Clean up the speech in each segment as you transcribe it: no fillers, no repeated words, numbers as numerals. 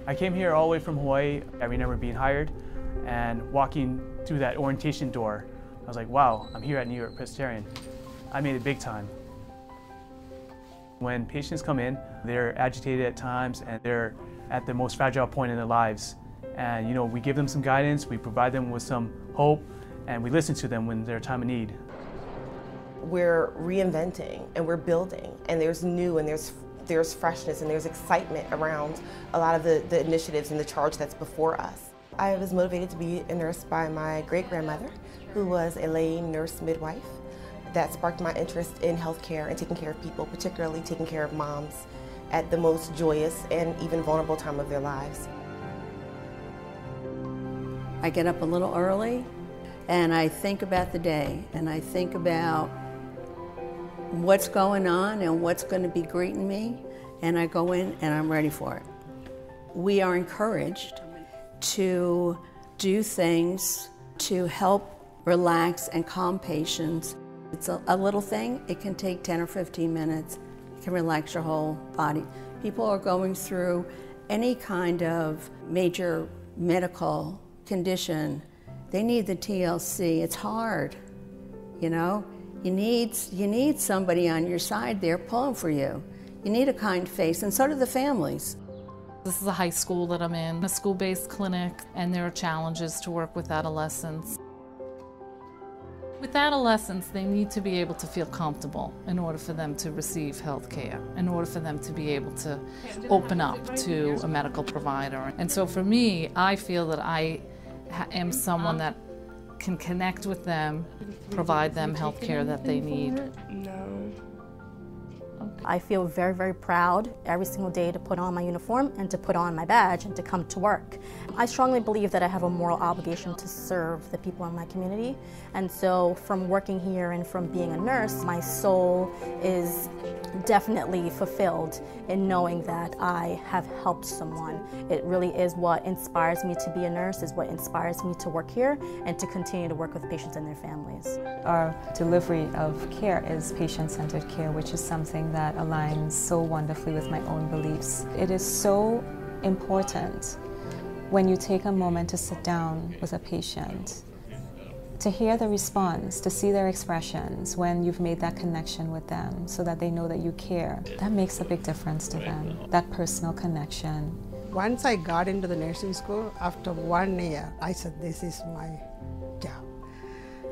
I came here all the way from Hawaii. I remember being hired and walking through that orientation door. I was like, wow, I'm here at New York-Presbyterian. I made it big time. When patients come in, they're agitated at times and they're at the most fragile point in their lives. And we give them some guidance, we provide them with some hope, and we listen to them when they're time of need. We're reinventing and we're building, and there's new and there's freshness and there's excitement around a lot of the initiatives and the charge that's before us. I was motivated to be a nurse by my great-grandmother, who was a lay nurse midwife. That sparked my interest in healthcare and taking care of people, particularly taking care of moms at the most joyous and even vulnerable time of their lives. I get up a little early and I think about the day and I think about what's going on and what's going to be greeting me, and I go in and I'm ready for it. We are encouraged to do things to help relax and calm patients. It's a little thing. It can take 10 or 15 minutes. It can relax your whole body. People are going through any kind of major medical condition. They need the TLC. It's hard, You need somebody on your side there pulling for you. You need a kind face, and so do the families. This is a high school that I'm in, a school-based clinic, and there are challenges to work with adolescents. With adolescents, they need to be able to feel comfortable in order for them to receive health care, in order for them to be able to open up to a medical provider. And so for me, I feel that I am someone that can connect with them, provide them health care that they need. I feel very, very proud every single day to put on my uniform and to put on my badge and to come to work. I strongly believe that I have a moral obligation to serve the people in my community. And so from working here and from being a nurse, my soul is definitely fulfilled in knowing that I have helped someone. It really is what inspires me to be a nurse, is what inspires me to work here and to continue to work with patients and their families. Our delivery of care is patient-centered care, which is something that aligns so wonderfully with my own beliefs. It is so important when you take a moment to sit down with a patient, to hear the response, to see their expressions when you've made that connection with them so that they know that you care. That makes a big difference to them, that personal connection. Once I got into the nursing school, after 1 year, I said, this is my job.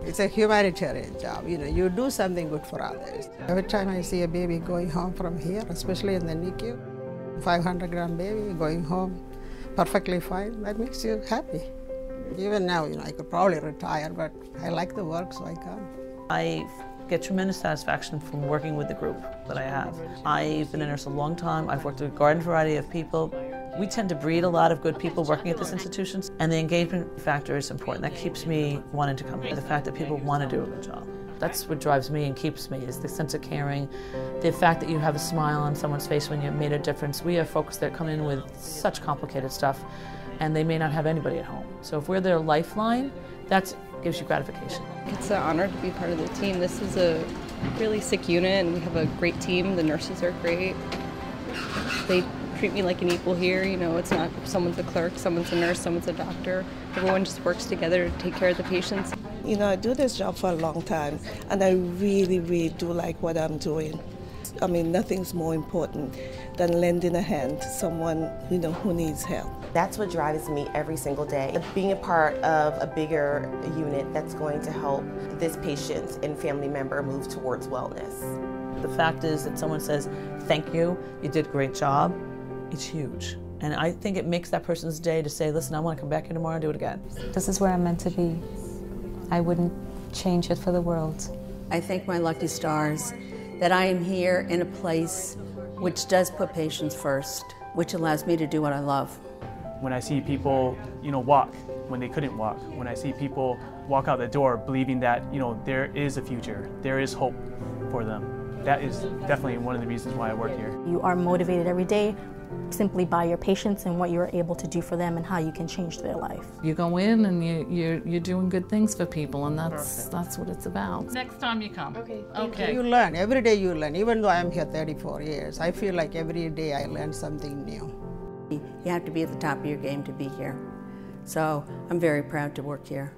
It's a humanitarian job, you do something good for others. Every time I see a baby going home from here, especially in the NICU, 500-gram baby going home perfectly fine, that makes you happy. Even now, I could probably retire, but I like the work, so I come. I get tremendous satisfaction from working with the group that I have. I've been a nurse a long time. I've worked with a garden variety of people. We tend to breed a lot of good people working at this institution, and the engagement factor is important. That keeps me wanting to come here. The fact that people want to do a good job. That's what drives me and keeps me, is the sense of caring, the fact that you have a smile on someone's face when you've made a difference. We have folks that come in with such complicated stuff, and they may not have anybody at home. So if we're their lifeline, that gives you gratification. It's an honor to be part of the team. This is a really sick unit, and we have a great team. The nurses are great. They treat me like an equal here. It's not someone's a clerk, someone's a nurse, someone's a doctor. Everyone just works together to take care of the patients. I do this job for a long time, and I really, really do like what I'm doing. I mean, nothing's more important than lending a hand to someone who needs help. That's what drives me every single day. Being a part of a bigger unit that's going to help this patient and family member move towards wellness. The fact is that someone says, thank you, you did a great job, it's huge. And I think it makes that person's day to say, listen, I want to come back here tomorrow and do it again. This is where I'm meant to be. I wouldn't change it for the world. I thank my lucky stars that I am here in a place which does put patients first, which allows me to do what I love. When I see people, walk when they couldn't walk, when I see people walk out the door believing that, there is a future, there is hope for them, that is definitely one of the reasons why I work here. You are motivated every day simply by your patients and what you're able to do for them and how you can change their life. You go in and you're doing good things for people, and that's what it's about. Next time you come. Okay. You learn. Every day you learn. Even though I'm here 34 years, I feel like every day I learn something new. You have to be at the top of your game to be here. So I'm very proud to work here.